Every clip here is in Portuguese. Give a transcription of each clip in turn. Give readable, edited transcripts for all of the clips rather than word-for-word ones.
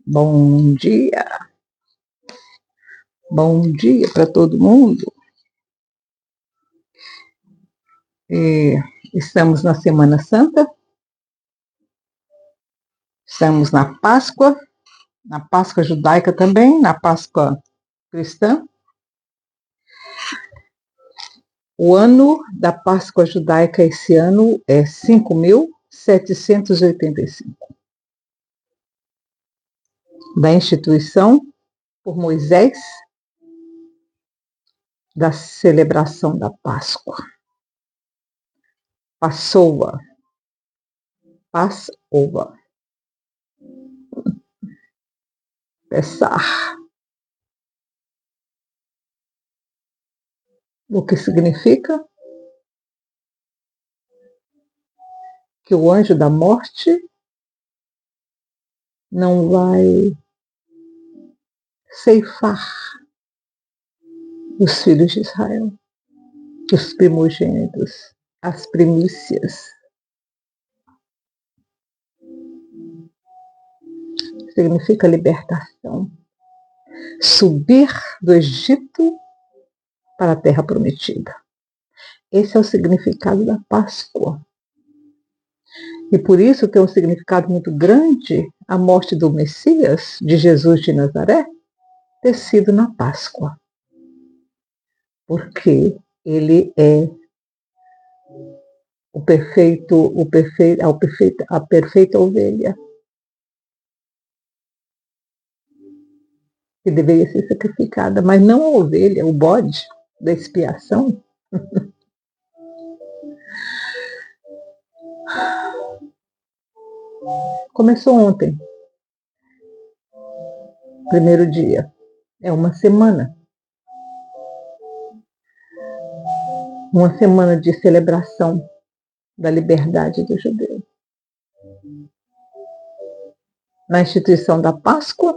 Bom dia para todo mundo. Estamos na Semana Santa, estamos na Páscoa judaica também, na Páscoa cristã. O ano da Páscoa judaica esse ano é 5.785, da instituição por Moisés da celebração da Páscoa. Passover. Pessah. O que significa que o anjo da morte não vai ceifar os filhos de Israel, os primogênitos, as primícias. Significa libertação. Subir do Egito para a terra prometida. Esse é o significado da Páscoa. E por isso tem um significado muito grande a morte do Messias, de Jesus de Nazaré, ter sido na Páscoa. Porque ele é a perfeita ovelha que deveria ser sacrificada, mas não a ovelha, o bode da expiação. Começou ontem, primeiro dia, é uma semana de celebração da liberdade do judeu. Na instituição da Páscoa,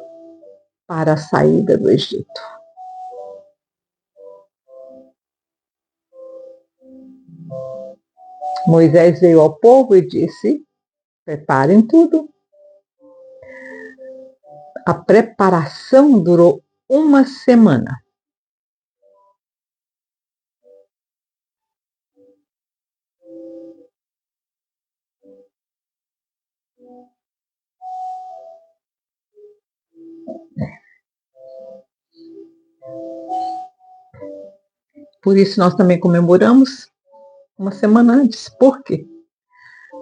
para a saída do Egito. Moisés veio ao povo e disse: preparem tudo. A preparação durou uma semana. Por isso nós também comemoramos uma semana antes. Por quê?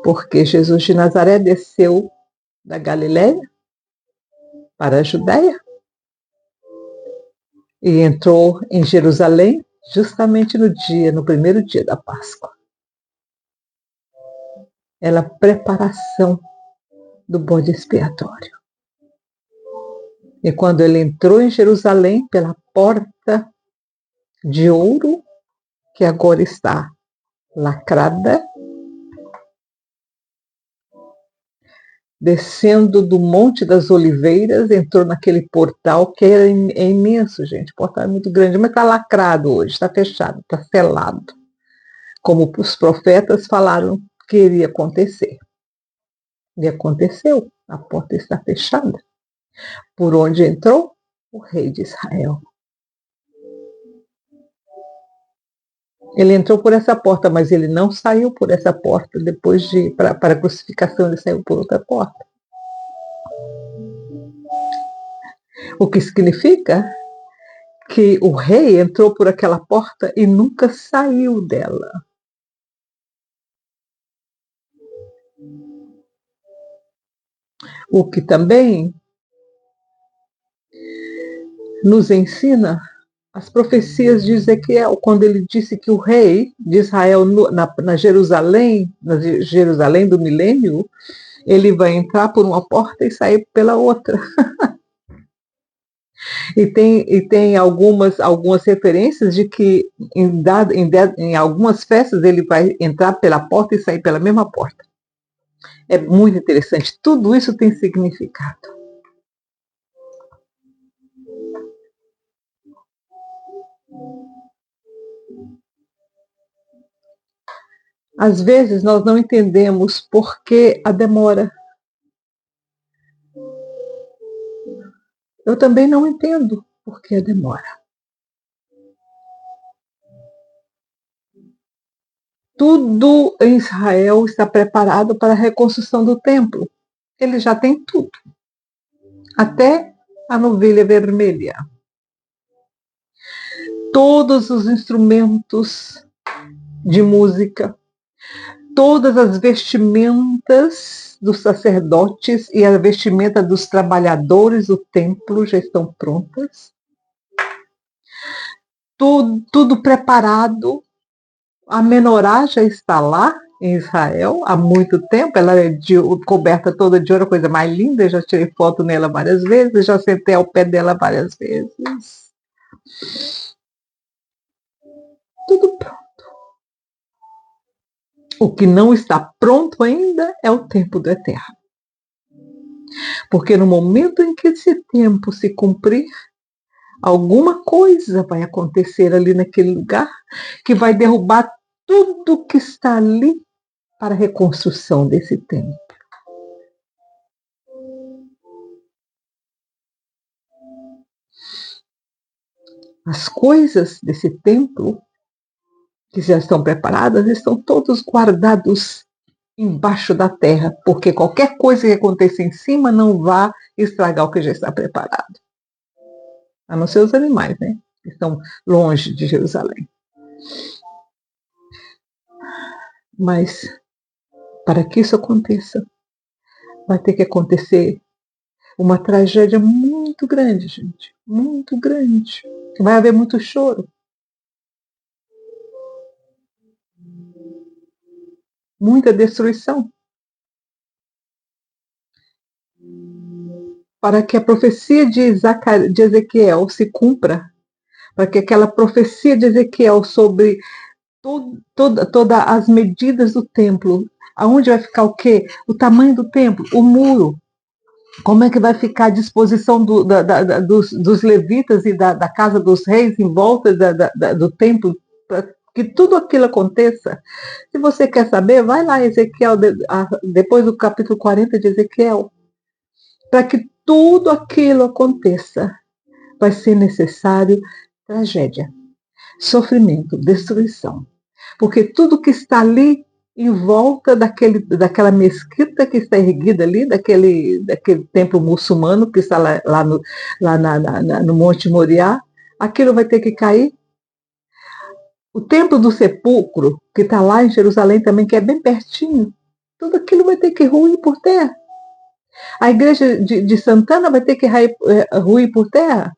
Porque Jesus de Nazaré desceu da Galiléia para a Judéia e entrou em Jerusalém justamente no primeiro dia da Páscoa. Ela é a preparação do bode expiatório. E quando ele entrou em Jerusalém pela porta de ouro, que agora está lacrada, descendo do Monte das Oliveiras, entrou naquele portal que é imenso, gente. O portal é muito grande, mas está lacrado hoje, está fechado, está selado. Como os profetas falaram que iria acontecer. E aconteceu, a porta está fechada. Por onde entrou? O rei de Israel. Ele entrou por essa porta, mas ele não saiu por essa porta. Depois para a crucificação, ele saiu por outra porta. O que significa que o rei entrou por aquela porta e nunca saiu dela. O que também nos ensina as profecias de Ezequiel, quando ele disse que o rei de Israel, na Jerusalém do milênio, ele vai entrar por uma porta e sair pela outra. E tem algumas referências de que em algumas festas ele vai entrar pela porta e sair pela mesma porta. É muito interessante. Tudo isso tem significado. Às vezes nós não entendemos por que a demora. Eu também não entendo por que a demora. Tudo em Israel está preparado para a reconstrução do templo. Ele já tem tudo, até a novilha vermelha. Todos os instrumentos de música, todas as vestimentas dos sacerdotes e a vestimenta dos trabalhadores do templo já estão prontas. Tudo preparado. A menorá já está lá em Israel há muito tempo. Ela é coberta toda de ouro, coisa mais linda. Eu já tirei foto nela várias vezes, já sentei ao pé dela várias vezes. Tudo pronto. O que não está pronto ainda é o tempo do Eterno. Porque no momento em que esse tempo se cumprir, alguma coisa vai acontecer ali naquele lugar que vai derrubar tudo que está ali para a reconstrução desse templo. As coisas desse templo que já estão preparadas estão todos guardados embaixo da terra, porque qualquer coisa que aconteça em cima não vai estragar o que já está preparado. A não ser os animais, né? Que estão longe de Jerusalém. Mas para que isso aconteça, vai ter que acontecer uma tragédia muito grande, gente. Muito grande. Vai haver muito choro. Muita destruição. Para que a profecia de Ezequiel se cumpra, para que aquela profecia de Ezequiel sobre todas as medidas do templo, aonde vai ficar o quê? O tamanho do templo, o muro, como é que vai ficar a disposição dos levitas e da casa dos reis em volta do templo, para que tudo aquilo aconteça. Se você quer saber, vai lá Ezequiel, depois do capítulo 40 de Ezequiel. Para que tudo aquilo aconteça, vai ser necessário tragédia, sofrimento, destruição. Porque tudo que está ali em volta daquela mesquita que está erguida ali, daquele templo muçulmano que está lá no Monte Moriá, aquilo vai ter que cair. O templo do sepulcro, que está lá em Jerusalém também, que é bem pertinho, tudo aquilo vai ter que ruir por terra. A igreja de Santana vai ter que ruir por terra.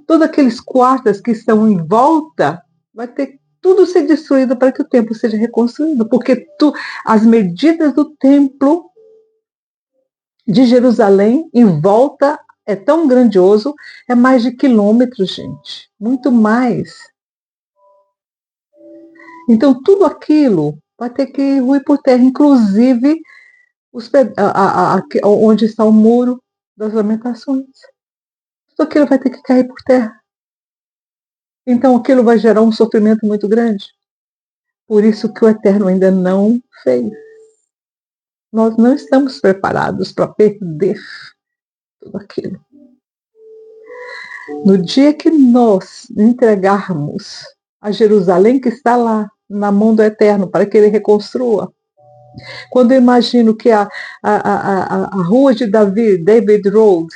Todos aqueles quartos que estão em volta, vai ter tudo ser destruído para que o templo seja reconstruído, porque as medidas do templo de Jerusalém em volta é tão grandioso, é mais de quilômetros, gente, muito mais. Então tudo aquilo vai ter que ruir por terra, inclusive onde está o muro das lamentações. Tudo aquilo vai ter que cair por terra. Então aquilo vai gerar um sofrimento muito grande. Por isso que o Eterno ainda não fez. Nós não estamos preparados para perder tudo aquilo. No dia que nós entregarmos a Jerusalém que está lá, na mão do Eterno, para que Ele reconstrua, quando eu imagino que a rua de David Road,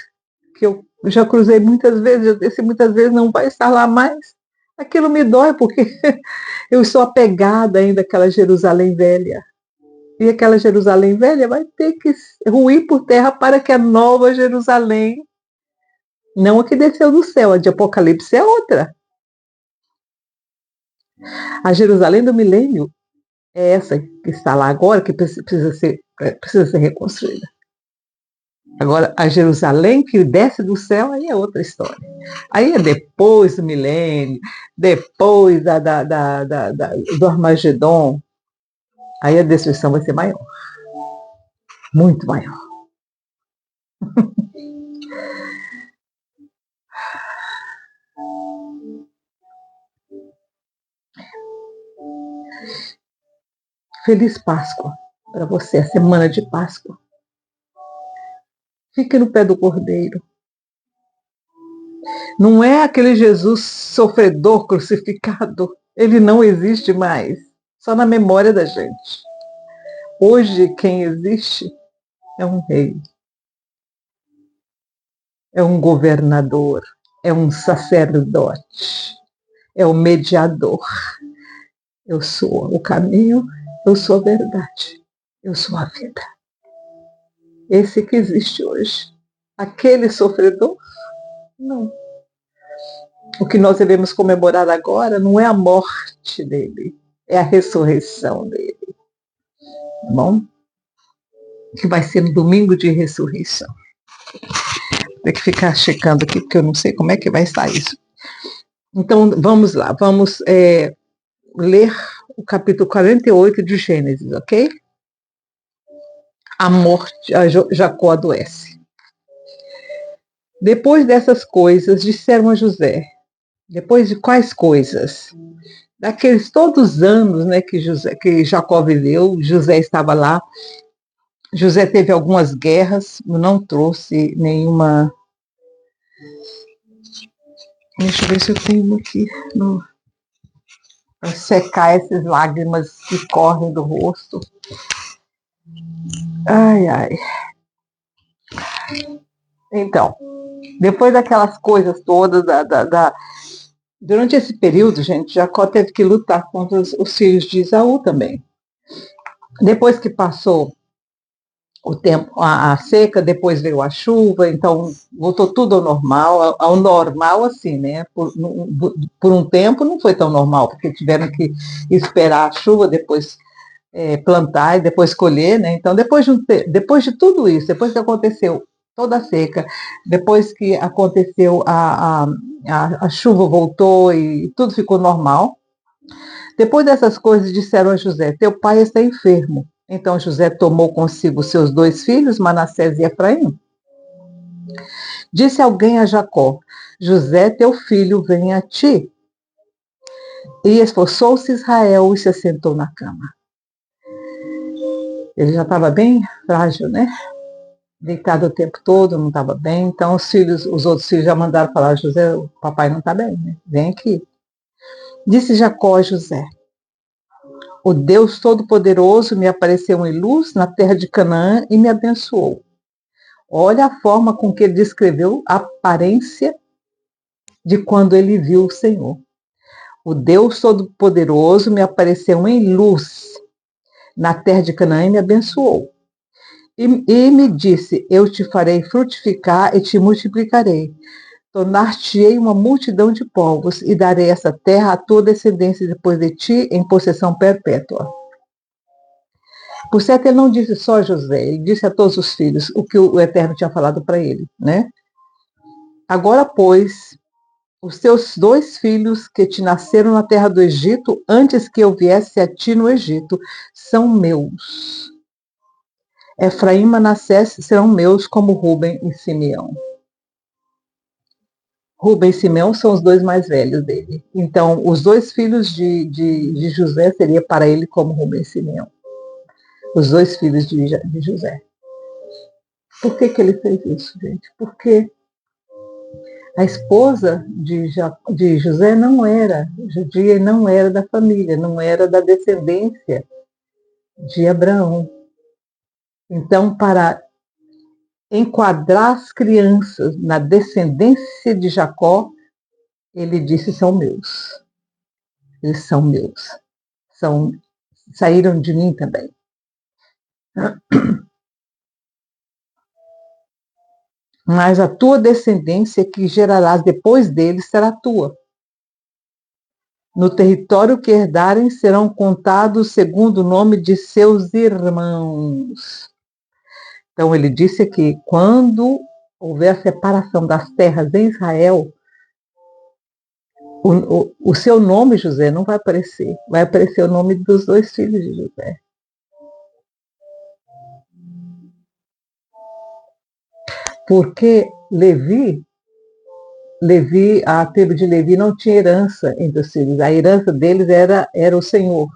que eu já cruzei muitas vezes, eu disse muitas vezes, não vai estar lá mais, aquilo me dói, porque eu sou apegada ainda àquela Jerusalém velha. E aquela Jerusalém velha vai ter que ruir por terra para que a nova Jerusalém, não a que desceu do céu, a de Apocalipse é outra. A Jerusalém do milênio é essa que está lá agora, que precisa ser reconstruída. Agora, a Jerusalém que desce do céu, aí é outra história. Aí é depois do milênio, depois do Armagedon, aí a destruição vai ser maior. Muito maior. Feliz Páscoa para você, a semana de Páscoa. Fique no pé do Cordeiro. Não é aquele Jesus sofredor, crucificado. Ele não existe mais. Só na memória da gente. Hoje, quem existe é um rei, é um governador, é um sacerdote, é o mediador. Eu sou o caminho, eu sou a verdade, eu sou a vida. Esse que existe hoje. Aquele sofredor, não. O que nós devemos comemorar agora não é a morte dele, é a ressurreição dele. Tá bom? Que vai ser no domingo de ressurreição. Tem que ficar checando aqui, porque eu não sei como é que vai estar isso. Então, vamos lá, vamos ler o capítulo 48 de Gênesis, ok? A morte, Jacó adoece. Depois dessas coisas, disseram a José, depois de quais coisas? Daqueles todos os anos, né, que Jacó viveu, José estava lá. José teve algumas guerras, não trouxe nenhuma. Deixa eu ver se eu tenho aqui para secar essas lágrimas que correm do rosto. Ai, ai. Então, depois daquelas coisas todas, durante esse período, gente, Jacó teve que lutar contra os filhos de Esaú também. Depois que passou o tempo, a seca, depois veio a chuva, então voltou tudo ao normal assim, né? Por um tempo não foi tão normal, porque tiveram que esperar a chuva, depois plantar e depois colher, né? Então depois de tudo isso, depois que aconteceu toda a seca, depois que aconteceu a chuva voltou e tudo ficou normal. Depois dessas coisas disseram a José, teu pai está enfermo. Então José tomou consigo seus 2 filhos, Manassés e Efraim. Disse alguém a Jacó, José teu filho vem a ti. E esforçou-se Israel e se assentou na cama. Ele já estava bem frágil, né? Deitado o tempo todo, não estava bem. Então os outros filhos já mandaram falar, José, o papai não está bem, né? Vem aqui. Disse Jacó a José, o Deus Todo-Poderoso me apareceu em luz na terra de Canaã e me abençoou. Olha a forma com que ele descreveu a aparência de quando ele viu o Senhor. O Deus Todo-Poderoso me apareceu em luz na terra de Canaã e me abençoou. E me disse, eu te farei frutificar e te multiplicarei. Tornar-te-ei uma multidão de povos e darei essa terra à tua descendência depois de ti em possessão perpétua. Por certo, ele não disse só a José, ele disse a todos os filhos o que o Eterno tinha falado para ele, né? Agora, pois, os teus 2 filhos que te nasceram na terra do Egito, antes que eu viesse a ti no Egito, são meus. Efraim e Manassés serão meus como Rúben e Simeão. Rúben e Simeão são os 2 mais velhos dele. Então, os 2 filhos de José seria para ele como Rúben e Simeão. Os 2 filhos de José. Por que ele fez isso, gente? Porque a esposa de José não era judia e não era da família, não era da descendência de Abraão. Então, para enquadrar as crianças na descendência de Jacó, ele disse, são meus. Eles são meus. Saíram de mim também. Mas a tua descendência que gerarás depois deles será tua. No território que herdarem serão contados segundo o nome de seus irmãos. Então ele disse que quando houver a separação das terras em Israel, o seu nome, José, não vai aparecer. Vai aparecer o nome dos 2 filhos de José. Porque a tribo de Levi não tinha herança entre os filhos. A herança deles era o Senhor.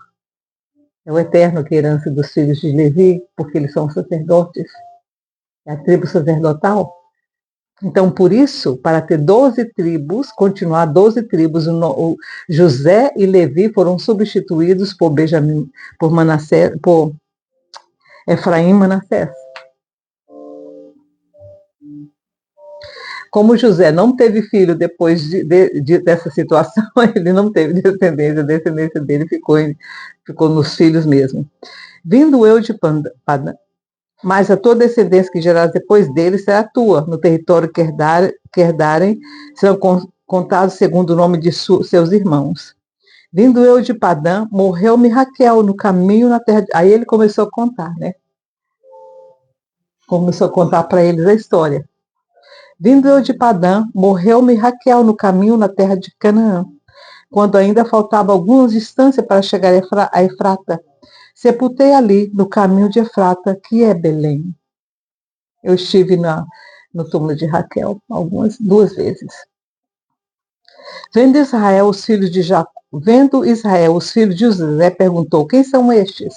É o Eterno que é a herança dos filhos de Levi, porque eles são sacerdotes. É a tribo sacerdotal. Então, por isso, para ter 12 tribos, continuar 12 tribos, o José e Levi foram substituídos por Benjamim, por Manassés, por Efraim e Manassés. Como José não teve filho depois dessa situação, ele não teve descendência, a descendência dele ficou nos filhos mesmo. Vindo eu de Padã, mas a tua descendência que gerarás depois dele será tua, no território que herdarem, serão contados segundo o nome de seus irmãos. Vindo eu de Padã, morreu-me Raquel no caminho na terra. Aí ele começou a contar, né? Começou a contar para eles a história. Vindo eu de Padã, morreu-me Raquel no caminho na terra de Canaã, quando ainda faltava algumas distâncias para chegar a Efrata. Sepultei ali, no caminho de Efrata, que é Belém. Eu estive no túmulo de Raquel duas vezes. Vendo Israel os filhos de José, perguntou: quem são estes?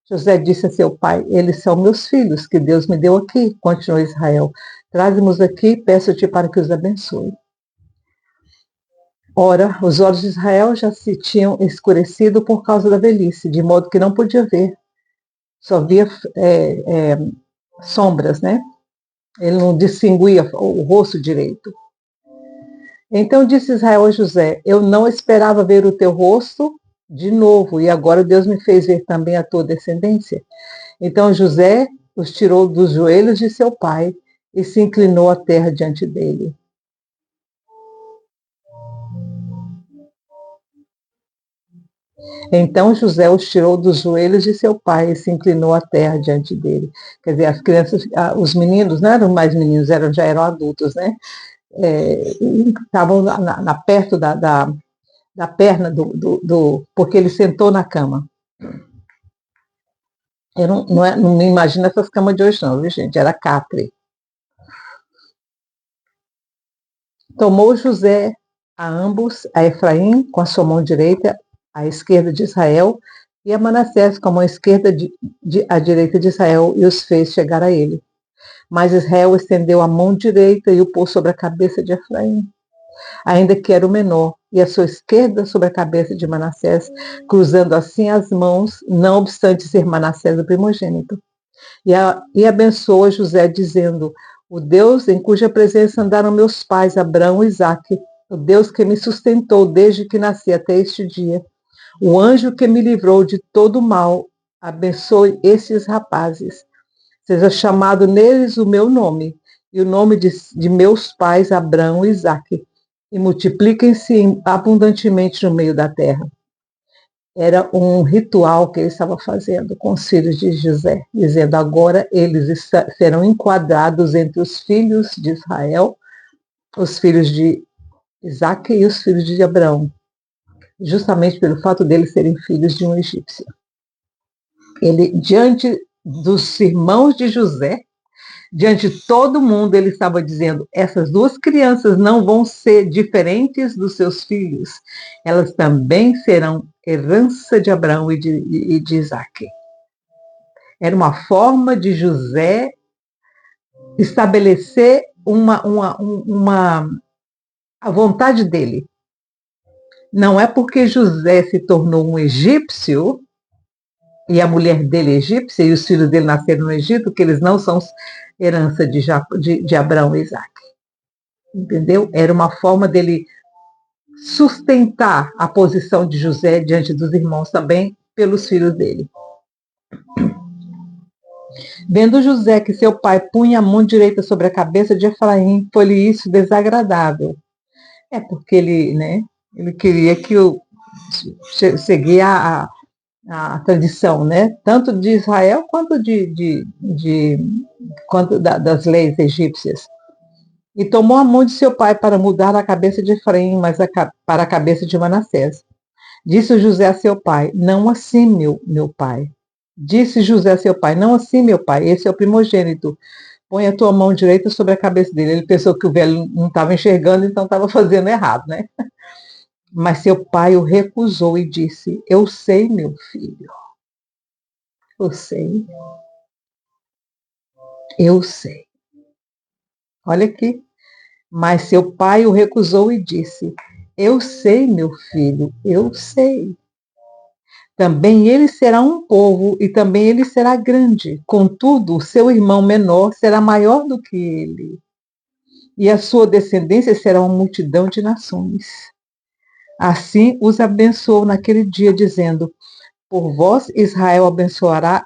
José disse a seu pai: eles são meus filhos, que Deus me deu aqui. Continuou Israel: traze-nos aqui, peço-te para que os abençoe. Ora, os olhos de Israel já se tinham escurecido por causa da velhice, de modo que não podia ver. Só via sombras, né? Ele não distinguia o rosto direito. Então disse Israel a José: eu não esperava ver o teu rosto de novo, e agora Deus me fez ver também a tua descendência. Então José os tirou dos joelhos de seu pai e se inclinou à terra diante dele. Então José os tirou dos joelhos de seu pai e se inclinou à terra diante dele. Quer dizer, as crianças, os meninos não eram mais meninos, já eram adultos, né? Estavam perto da perna porque ele sentou na cama. Eu não me imagino essas camas de hoje não, viu, gente? Era catre. Tomou José a ambos, a Efraim com a sua mão direita, à esquerda de Israel, e a Manassés com a mão esquerda à direita de Israel, e os fez chegar a ele. Mas Israel estendeu a mão direita e o pôs sobre a cabeça de Efraim, ainda que era o menor, e a sua esquerda sobre a cabeça de Manassés, cruzando assim as mãos, não obstante ser Manassés o primogênito. E abençoa José, dizendo: o Deus em cuja presença andaram meus pais, Abraão e Isaque, o Deus que me sustentou desde que nasci até este dia, o anjo que me livrou de todo mal, abençoe esses rapazes. Seja chamado neles o meu nome, e o nome de meus pais, Abraão e Isaque, e multipliquem-se abundantemente no meio da terra. Era um ritual que ele estava fazendo com os filhos de José, dizendo: agora eles serão enquadrados entre os filhos de Israel, os filhos de Isaque e os filhos de Abraão, justamente pelo fato deles serem filhos de um egípcio. Ele, diante dos irmãos de José, diante de todo mundo, ele estava dizendo: essas duas crianças não vão ser diferentes dos seus filhos, elas também serão herança de Abraão e de Isaque. Era uma forma de José estabelecer a vontade dele. Não é porque José se tornou um egípcio e a mulher dele é egípcia e os filhos dele nasceram no Egito que eles não são herança de Abraão e Isaque. Entendeu? Era uma forma dele sustentar a posição de José diante dos irmãos também pelos filhos dele. Vendo José que seu pai punha a mão direita sobre a cabeça de Efraim, foi-lhe isso desagradável. É porque ele queria que seguir a tradição, né? Tanto de Israel quanto das leis egípcias. E tomou a mão de seu pai para mudar a cabeça de Efraim, mas para a cabeça de Manassés. Disse José a seu pai: não assim, meu pai. Disse José a seu pai: não assim, meu pai, esse é o primogênito. Põe a tua mão direita sobre a cabeça dele. Ele pensou que o velho não estava enxergando, então estava fazendo errado, né? Mas seu pai o recusou e disse: eu sei, meu filho. Eu sei. Eu sei. Olha aqui. Mas seu pai o recusou e disse: Eu sei, meu filho, eu sei. Também ele será um povo e também ele será grande. Contudo, seu irmão menor será maior do que ele. E a sua descendência será uma multidão de nações. Assim os abençoou naquele dia, dizendo: por vós Israel abençoará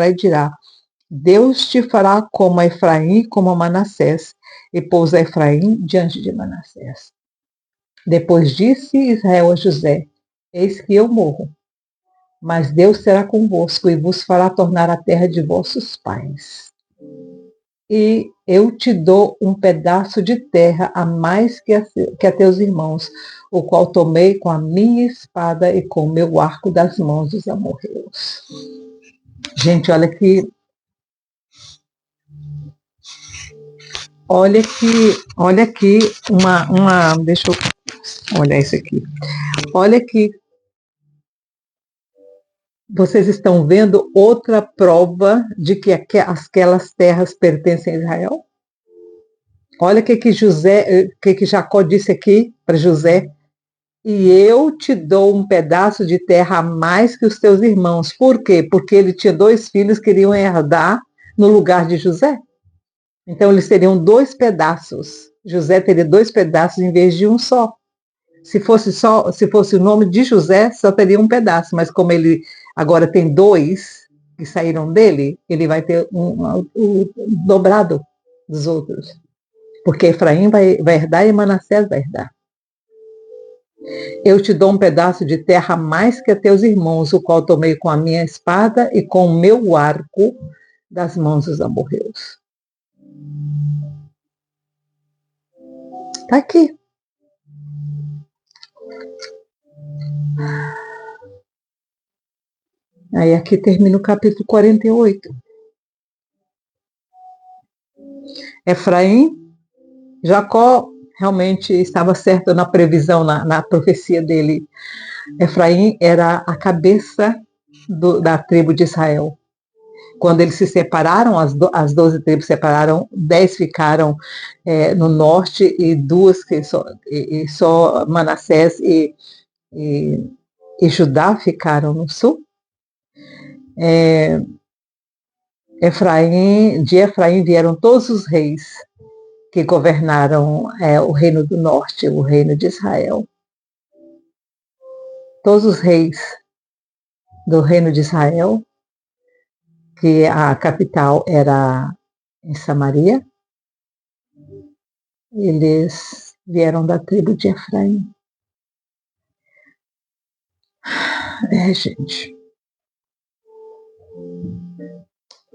e dirá: Deus te fará como a Efraim e como a Manassés, e pôs a Efraim diante de Manassés. Depois disse Israel a José: Eis que eu morro, mas Deus será convosco e vos fará tornar a terra de vossos pais. E eu te dou um pedaço de terra a mais que a teus irmãos, o qual tomei com a minha espada e com o meu arco das mãos dos amorreus. Gente, olha aqui deixa eu olhar isso aqui. Olha aqui, vocês estão vendo outra prova de que aquelas terras pertencem a Israel? Olha o que Jacó disse aqui para José: e eu te dou um pedaço de terra a mais que os teus irmãos. Por quê? Porque ele tinha 2 filhos que iriam herdar no lugar de José. Então eles teriam 2 pedaços. José teria 2 pedaços em vez de um só. Se fosse o nome de José, só teria um pedaço, mas como ele agora tem 2 que saíram dele, ele vai ter o dobrado dos outros. Porque Efraim vai herdar e Manassés vai herdar. Eu te dou um pedaço de terra a mais que a teus irmãos, o qual tomei com a minha espada e com o meu arco das mãos dos amorreus. Está aqui. Aí aqui termina o capítulo 48. Efraim, Jacó realmente estava certo na previsão, na profecia dele. Efraim era a cabeça da tribo de Israel. Quando eles se separaram, as 12 tribos se separaram, 10 ficaram no norte e 2 só Manassés e Judá ficaram no sul. De Efraim vieram todos os reis que governaram o reino do norte, o reino de Israel. Todos os reis do reino de Israel, que a capital era em Samaria, eles vieram da tribo de Efraim. Gente,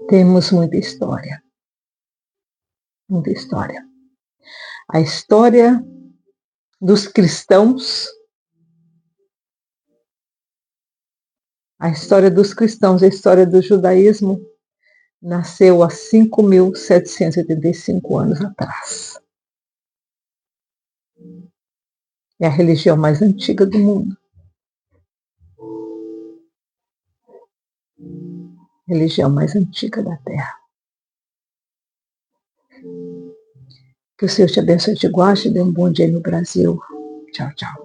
temos muita história. Muita história. A história dos cristãos, a história do judaísmo, nasceu há 5.785 anos atrás. É a religião mais antiga do mundo. Religião mais antiga da Terra. Que o Senhor te abençoe e te guarde e dê um bom dia no Brasil. Tchau, tchau.